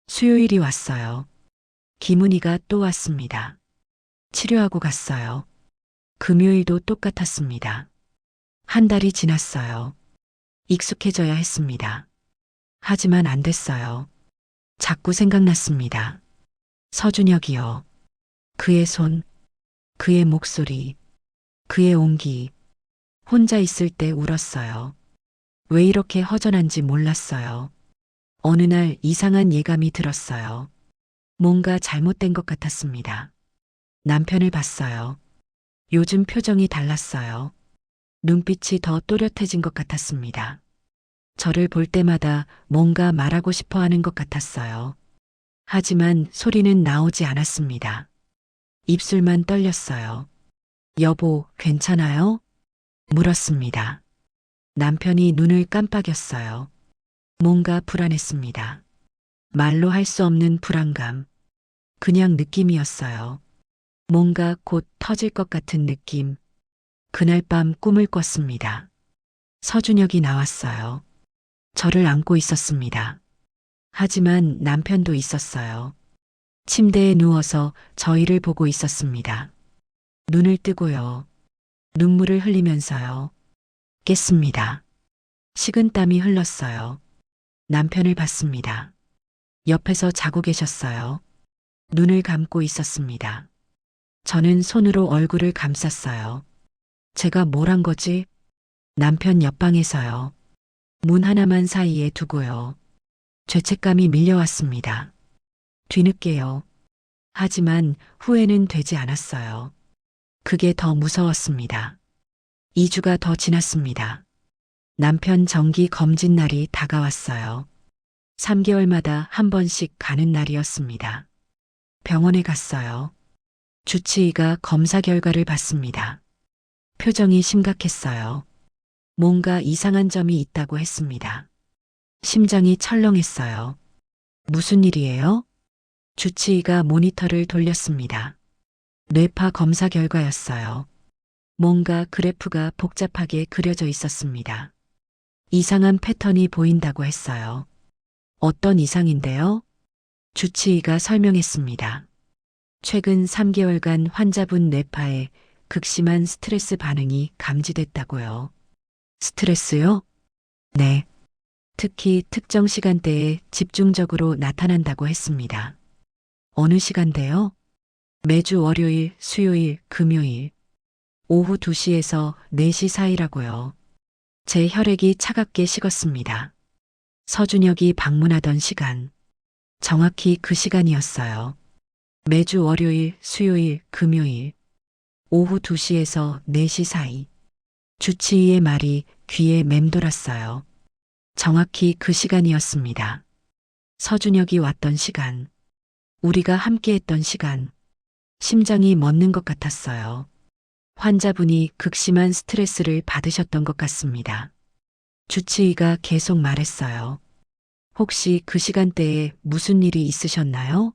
Speaker 1: 수요일이 왔어요. 김은희가 또 왔습니다. 치료하고 갔어요. 금요일도 똑같았습니다. 한 달이 지났어요. 익숙해져야 했습니다. 하지만 안 됐어요. 자꾸 생각났습니다. 서준혁이요. 그의 손, 그의 목소리, 그의 온기. 혼자 있을 때 울었어요. 왜 이렇게 허전한지 몰랐어요. 어느 날 이상한 예감이 들었어요. 뭔가 잘못된 것 같았습니다. 남편을 봤어요. 요즘 표정이 달랐어요. 눈빛이 더 또렷해진 것 같았습니다. 저를 볼 때마다 뭔가 말하고 싶어 하는 것 같았어요. 하지만 소리는 나오지 않았습니다. 입술만 떨렸어요. 여보, 괜찮아요? 물었습니다. 남편이 눈을 깜빡였어요. 뭔가 불안했습니다. 말로 할 수 없는 불안감. 그냥 느낌이었어요. 뭔가 곧 터질 것 같은 느낌. 그날 밤 꿈을 꿨습니다. 서준혁이 나왔어요. 저를 안고 있었습니다. 하지만 남편도 있었어요. 침대에 누워서 저희를 보고 있었습니다. 눈을 뜨고요. 눈물을 흘리면서요. 깼습니다. 식은땀이 흘렀어요. 남편을 봤습니다. 옆에서 자고 계셨어요. 눈을 감고 있었습니다. 저는 손으로 얼굴을 감쌌어요. 제가 뭘 한 거지? 남편 옆방에서요. 문 하나만 사이에 두고요. 죄책감이 밀려왔습니다. 뒤늦게요. 하지만 후회는 되지 않았어요. 그게 더 무서웠습니다. 2주가 더 지났습니다. 남편 정기 검진 날이 다가왔어요. 3개월마다 한 번씩 가는 날이었습니다. 병원에 갔어요. 주치의가 검사 결과를 봤습니다. 표정이 심각했어요. 뭔가 이상한 점이 있다고 했습니다. 심장이 철렁했어요. 무슨 일이에요? 주치의가 모니터를 돌렸습니다. 뇌파 검사 결과였어요. 뭔가 그래프가 복잡하게 그려져 있었습니다. 이상한 패턴이 보인다고 했어요. 어떤 이상인데요? 주치의가 설명했습니다. 최근 3개월간 환자분 뇌파에 극심한 스트레스 반응이 감지됐다고요. 스트레스요? 네. 특히 특정 시간대에 집중적으로 나타난다고 했습니다. 어느 시간대요? 매주 월요일, 수요일, 금요일. 오후 2시에서 4시 사이라고요. 제 혈액이 차갑게 식었습니다. 서준혁이 방문하던 시간. 정확히 그 시간이었어요. 매주 월요일, 수요일, 금요일. 오후 2시에서 4시 사이. 주치의의 말이 귀에 맴돌았어요. 정확히 그 시간이었습니다. 서준혁이 왔던 시간. 우리가 함께했던 시간. 심장이 멎는 것 같았어요. 환자분이 극심한 스트레스를 받으셨던 것 같습니다. 주치의가 계속 말했어요. 혹시 그 시간대에 무슨 일이 있으셨나요?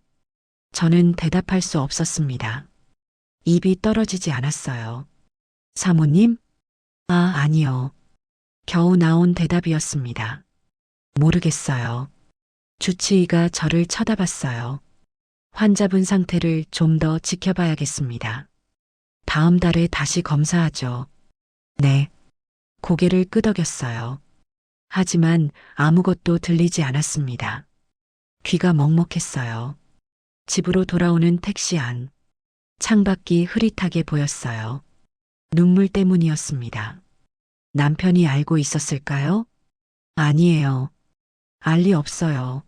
Speaker 1: 저는 대답할 수 없었습니다. 입이 떨어지지 않았어요. 사모님? 아니요. 겨우 나온 대답이었습니다. 모르겠어요. 주치의가 저를 쳐다봤어요. 환자분 상태를 좀 더 지켜봐야겠습니다. 다음 달에 다시 검사하죠. 네. 고개를 끄덕였어요. 하지만 아무것도 들리지 않았습니다. 귀가 먹먹했어요. 집으로 돌아오는 택시 안. 창밖이 흐릿하게 보였어요. 눈물 때문이었습니다. 남편이 알고 있었을까요? 아니에요. 알 리 없어요.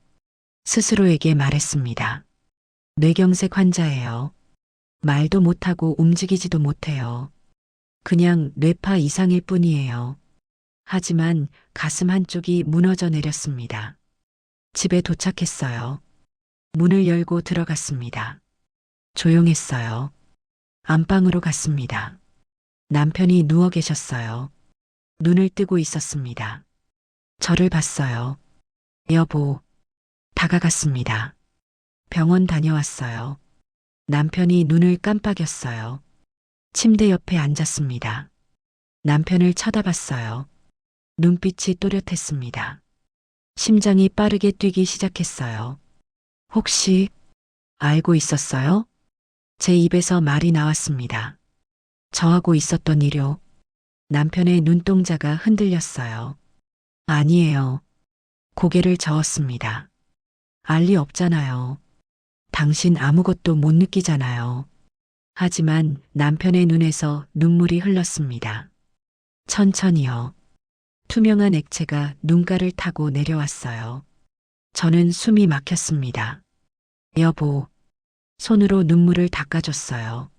Speaker 1: 스스로에게 말했습니다. 뇌경색 환자예요. 말도 못하고 움직이지도 못해요. 그냥 뇌파 이상일 뿐이에요. 하지만 가슴 한쪽이 무너져 내렸습니다. 집에 도착했어요. 문을 열고 들어갔습니다. 조용했어요. 안방으로 갔습니다. 남편이 누워 계셨어요. 눈을 뜨고 있었습니다. 저를 봤어요. 여보. 다가갔습니다. 병원 다녀왔어요. 남편이 눈을 깜빡였어요. 침대 옆에 앉았습니다. 남편을 쳐다봤어요. 눈빛이 또렷했습니다. 심장이 빠르게 뛰기 시작했어요. 혹시 알고 있었어요? 제 입에서 말이 나왔습니다. 저하고 있었던 일요. 남편의 눈동자가 흔들렸어요. 아니에요. 고개를 저었습니다. 알 리 없잖아요. 당신 아무것도 못 느끼잖아요. 하지만 남편의 눈에서 눈물이 흘렀습니다. 천천히요. 투명한 액체가 눈가를 타고 내려왔어요. 저는 숨이 막혔습니다. 여보. 손으로 눈물을 닦아줬어요.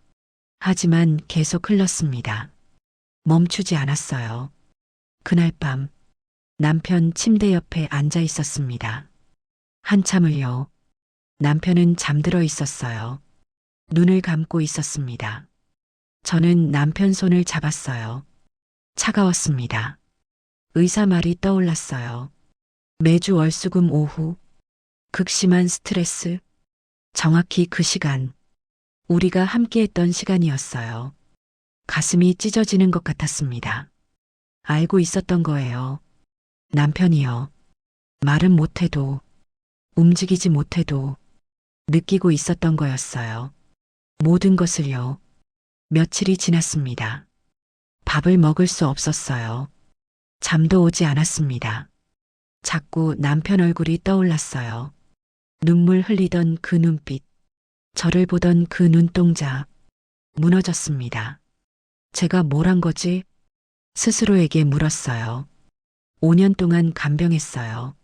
Speaker 1: 하지만 계속 흘렀습니다. 멈추지 않았어요. 그날 밤 남편 침대 옆에 앉아 있었습니다. 한참을요. 남편은 잠들어 있었어요. 눈을 감고 있었습니다. 저는 남편 손을 잡았어요. 차가웠습니다. 의사 말이 떠올랐어요. 매주 월수금 오후, 극심한 스트레스, 정확히 그 시간, 우리가 함께했던 시간이었어요. 가슴이 찢어지는 것 같았습니다. 알고 있었던 거예요. 남편이요. 말은 못해도, 움직이지 못해도 느끼고 있었던 거였어요. 모든 것을요. 며칠이 지났습니다. 밥을 먹을 수 없었어요. 잠도 오지 않았습니다. 자꾸 남편 얼굴이 떠올랐어요. 눈물 흘리던 그 눈빛, 저를 보던 그 눈동자, 무너졌습니다. 제가 뭘 한 거지? 스스로에게 물었어요. 5년 동안 간병했어요.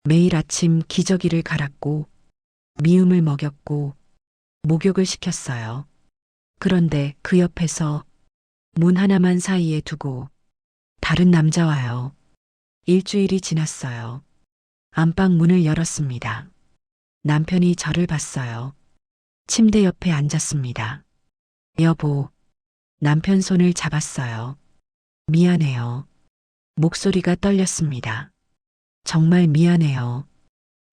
Speaker 1: 매일 아침 기저귀를 갈았고, 미움을 먹였고, 목욕을 시켰어요. 그런데 그 옆에서 문 하나만 사이에 두고 다른 남자와요. 일주일이 지났어요. 안방 문을 열었습니다. 남편이 저를 봤어요. 침대 옆에 앉았습니다. 여보, 남편 손을 잡았어요. 미안해요. 목소리가 떨렸습니다. 정말 미안해요.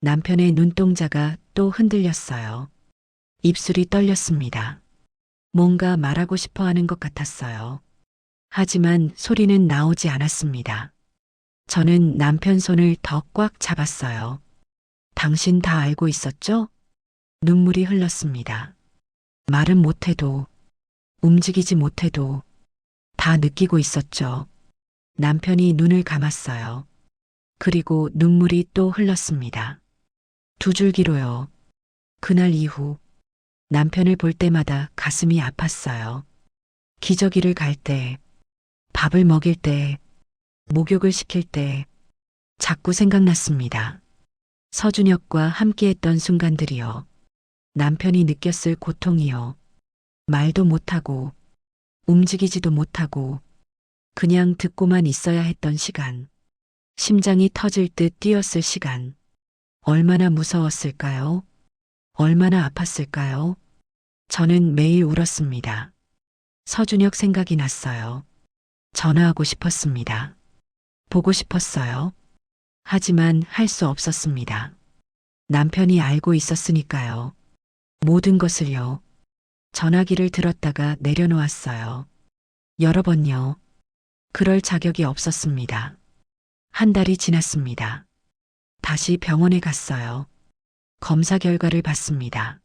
Speaker 1: 남편의 눈동자가 또 흔들렸어요. 입술이 떨렸습니다. 뭔가 말하고 싶어 하는 것 같았어요. 하지만 소리는 나오지 않았습니다. 저는 남편 손을 더 꽉 잡았어요. 당신 다 알고 있었죠? 눈물이 흘렀습니다. 말은 못해도, 움직이지 못해도 다 느끼고 있었죠. 남편이 눈을 감았어요. 그리고 눈물이 또 흘렀습니다. 두 줄기로요. 그날 이후 남편을 볼 때마다 가슴이 아팠어요. 기저귀를 갈 때, 밥을 먹일 때, 목욕을 시킬 때 자꾸 생각났습니다. 서준혁과 함께했던 순간들이요. 남편이 느꼈을 고통이요. 말도 못하고 움직이지도 못하고 그냥 듣고만 있어야 했던 시간. 심장이 터질 듯 뛰었을 시간. 얼마나 무서웠을까요? 얼마나 아팠을까요? 저는 매일 울었습니다. 서준혁 생각이 났어요. 전화하고 싶었습니다. 보고 싶었어요. 하지만 할 수 없었습니다. 남편이 알고 있었으니까요. 모든 것을요. 전화기를 들었다가 내려놓았어요. 여러 번요. 그럴 자격이 없었습니다. 한 달이 지났습니다. 다시 병원에 갔어요. 검사 결과를 봤습니다.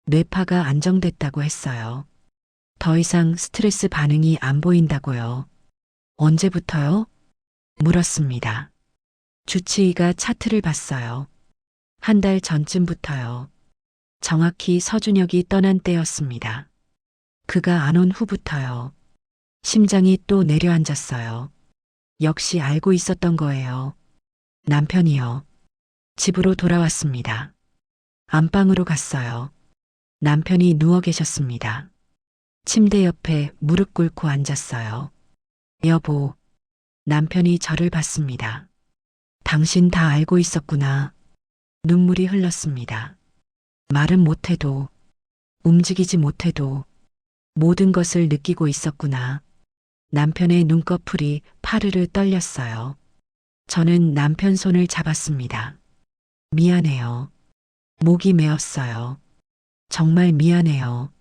Speaker 1: 뇌파가 안정됐다고 했어요. 더 이상 스트레스 반응이 안 보인다고요. 언제부터요? 물었습니다. 주치의가 차트를 봤어요. 한 달 전쯤부터요. 정확히 서준혁이 떠난 때였습니다. 그가 안 온 후부터요. 심장이 또 내려앉았어요. 역시 알고 있었던 거예요. 남편이요. 집으로 돌아왔습니다. 안방으로 갔어요. 남편이 누워 계셨습니다. 침대 옆에 무릎 꿇고 앉았어요. 여보, 남편이 저를 봤습니다. 당신 다 알고 있었구나. 눈물이 흘렀습니다. 말은 못해도, 움직이지 못해도 모든 것을 느끼고 있었구나. 남편의 눈꺼풀이 파르르 떨렸어요. 저는 남편 손을 잡았습니다. 미안해요. 목이 메었어요. 정말 미안해요.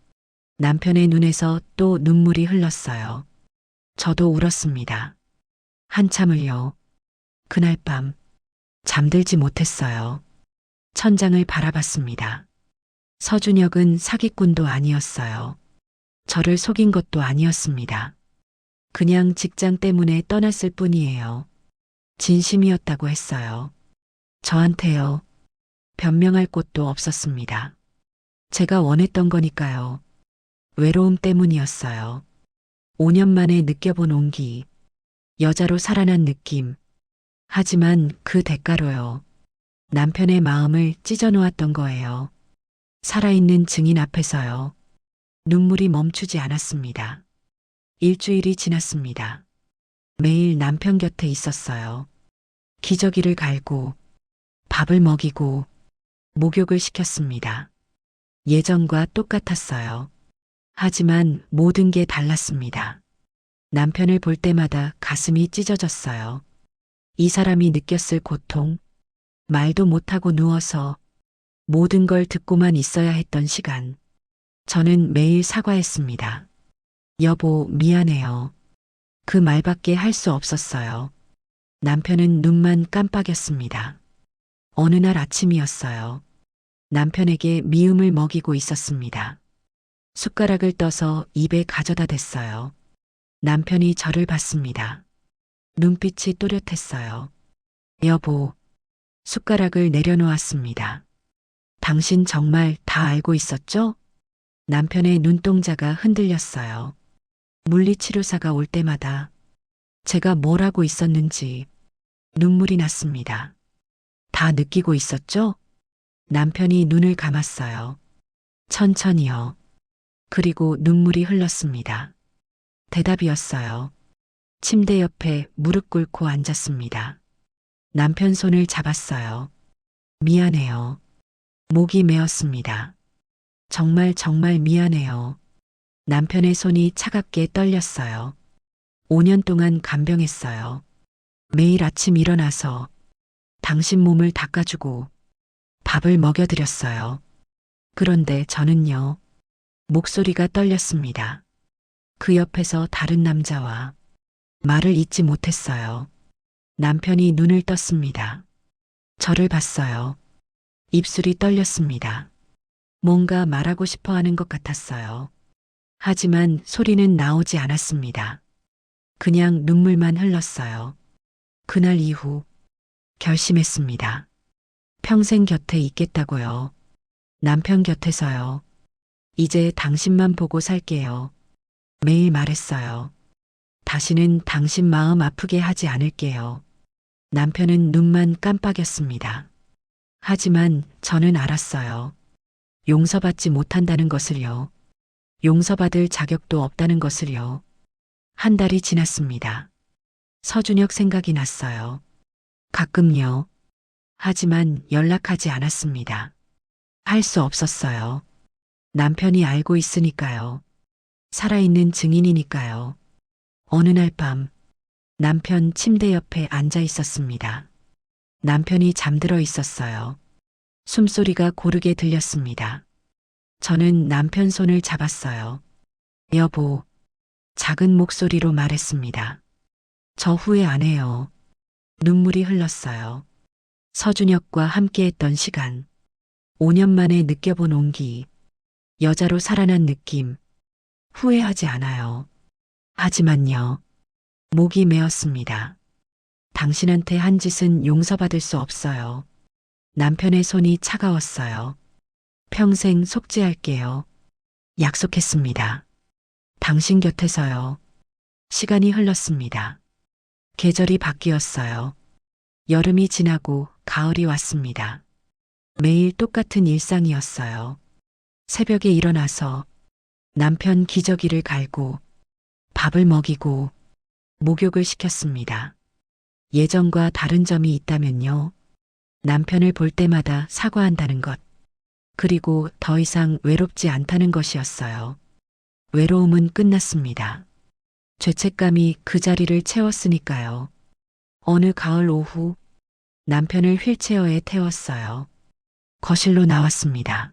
Speaker 1: 남편의 눈에서 또 눈물이 흘렀어요. 저도 울었습니다. 한참을요. 그날 밤 잠들지 못했어요. 천장을 바라봤습니다. 서준혁은 사기꾼도 아니었어요. 저를 속인 것도 아니었습니다. 그냥 직장 때문에 떠났을 뿐이에요. 진심이었다고 했어요. 저한테요. 변명할 곳도 없었습니다. 제가 원했던 거니까요. 외로움 때문이었어요. 5년 만에 느껴본 온기, 여자로 살아난 느낌. 하지만 그 대가로요. 남편의 마음을 찢어놓았던 거예요. 살아있는 증인 앞에서요. 눈물이 멈추지 않았습니다. 일주일이 지났습니다. 매일 남편 곁에 있었어요. 기저귀를 갈고, 밥을 먹이고, 목욕을 시켰습니다. 예전과 똑같았어요. 하지만 모든 게 달랐습니다. 남편을 볼 때마다 가슴이 찢어졌어요. 이 사람이 느꼈을 고통, 말도 못하고 누워서 모든 걸 듣고만 있어야 했던 시간. 저는 매일 사과했습니다. 여보, 미안해요. 그 말밖에 할 수 없었어요. 남편은 눈만 깜빡였습니다. 어느 날 아침이었어요. 남편에게 미움을 먹이고 있었습니다. 숟가락을 떠서 입에 가져다 댔어요. 남편이 저를 봤습니다. 눈빛이 또렷했어요. 여보, 숟가락을 내려놓았습니다. 당신 정말 다 알고 있었죠? 남편의 눈동자가 흔들렸어요. 물리치료사가 올 때마다 제가 뭘 하고 있었는지 눈물이 났습니다. 다 느끼고 있었죠? 남편이 눈을 감았어요. 천천히요. 그리고 눈물이 흘렀습니다. 대답이었어요. 침대 옆에 무릎 꿇고 앉았습니다. 남편 손을 잡았어요. 미안해요. 목이 메었습니다. 정말 정말 미안해요. 남편의 손이 차갑게 떨렸어요. 5년 동안 간병했어요. 매일 아침 일어나서 당신 몸을 닦아주고 밥을 먹여드렸어요. 그런데 저는요, 목소리가 떨렸습니다. 그 옆에서 다른 남자와 말을 잇지 못했어요. 남편이 눈을 떴습니다. 저를 봤어요. 입술이 떨렸습니다. 뭔가 말하고 싶어 하는 것 같았어요. 하지만 소리는 나오지 않았습니다. 그냥 눈물만 흘렀어요. 그날 이후 결심했습니다. 평생 곁에 있겠다고요. 남편 곁에서요. 이제 당신만 보고 살게요. 매일 말했어요. 다시는 당신 마음 아프게 하지 않을게요. 남편은 눈만 깜빡였습니다. 하지만 저는 알았어요. 용서받지 못한다는 것을요. 용서받을 자격도 없다는 것을요. 한 달이 지났습니다. 서준혁 생각이 났어요. 가끔요. 하지만 연락하지 않았습니다. 할 수 없었어요. 남편이 알고 있으니까요. 살아있는 증인이니까요. 어느 날 밤, 남편 침대 옆에 앉아 있었습니다. 남편이 잠들어 있었어요. 숨소리가 고르게 들렸습니다. 저는 남편 손을 잡았어요. 여보, 작은 목소리로 말했습니다. 저 후회 안 해요. 눈물이 흘렀어요. 서준혁과 함께했던 시간, 5년 만에 느껴본 온기, 여자로 살아난 느낌, 후회하지 않아요. 하지만요, 목이 메었습니다. 당신한테 한 짓은 용서받을 수 없어요. 남편의 손이 차가웠어요. 평생 속죄할게요. 약속했습니다. 당신 곁에서요. 시간이 흘렀습니다. 계절이 바뀌었어요. 여름이 지나고 가을이 왔습니다. 매일 똑같은 일상이었어요. 새벽에 일어나서 남편 기저귀를 갈고 밥을 먹이고 목욕을 시켰습니다. 예전과 다른 점이 있다면요. 남편을 볼 때마다 사과한다는 것. 그리고 더 이상 외롭지 않다는 것이었어요. 외로움은 끝났습니다. 죄책감이 그 자리를 채웠으니까요. 어느 가을 오후 남편을 휠체어에 태웠어요. 거실로 나왔습니다.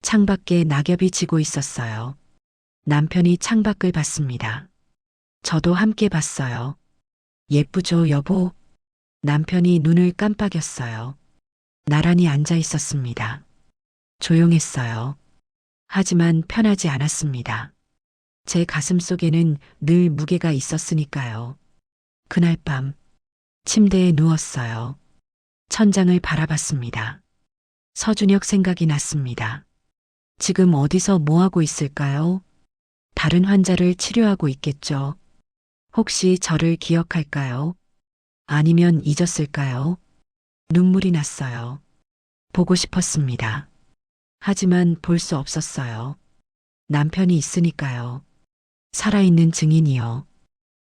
Speaker 1: 창밖에 낙엽이 지고 있었어요. 남편이 창밖을 봤습니다. 저도 함께 봤어요. 예쁘죠, 여보? 남편이 눈을 깜빡였어요. 나란히 앉아 있었습니다. 조용했어요. 하지만 편하지 않았습니다. 제 가슴 속에는 늘 무게가 있었으니까요. 그날 밤 침대에 누웠어요. 천장을 바라봤습니다. 서준혁 생각이 났습니다. 지금 어디서 뭐 하고 있을까요? 다른 환자를 치료하고 있겠죠. 혹시 저를 기억할까요? 아니면 잊었을까요? 눈물이 났어요. 보고 싶었습니다. 하지만 볼 수 없었어요. 남편이 있으니까요. 살아있는 증인이요.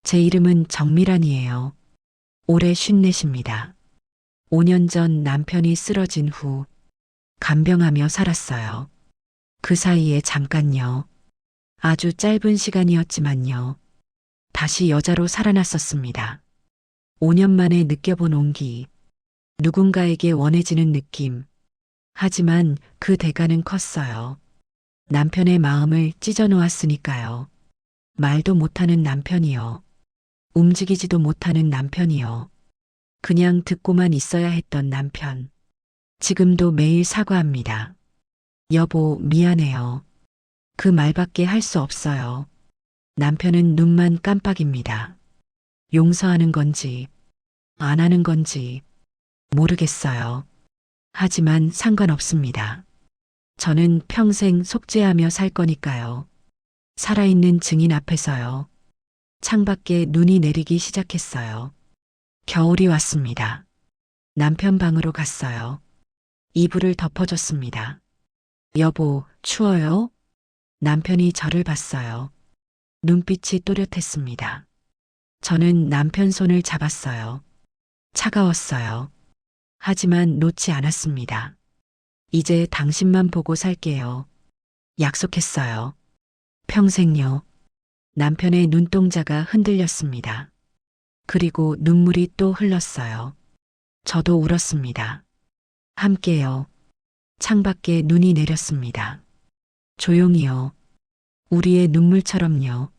Speaker 1: 제 이름은 정미란이에요. 올해 54입니다. 5년 전 남편이 쓰러진 후 간병하며 살았어요. 그 사이에 잠깐요. 아주 짧은 시간이었지만요. 다시 여자로 살아났었습니다. 5년 만에 느껴본 온기, 누군가에게 원해지는 느낌. 하지만 그 대가는 컸어요. 남편의 마음을 찢어 놓았으니까요. 말도 못하는 남편이요. 움직이지도 못하는 남편이요. 그냥 듣고만 있어야 했던 남편. 지금도 매일 사과합니다. 여보, 미안해요. 그 말밖에 할 수 없어요. 남편은 눈만 깜빡입니다. 용서하는 건지, 안 하는 건지, 모르겠어요. 하지만 상관없습니다. 저는 평생 속죄하며 살 거니까요. 살아있는 증인 앞에서요. 창밖에 눈이 내리기 시작했어요. 겨울이 왔습니다. 남편 방으로 갔어요. 이불을 덮어줬습니다. 여보, 추워요? 남편이 저를 봤어요. 눈빛이 또렷했습니다. 저는 남편 손을 잡았어요. 차가웠어요. 하지만 놓지 않았습니다. 이제 당신만 보고 살게요. 약속했어요. 평생요. 남편의 눈동자가 흔들렸습니다. 그리고 눈물이 또 흘렀어요. 저도 울었습니다. 함께요. 창밖에 눈이 내렸습니다. 조용히요. 우리의 눈물처럼요.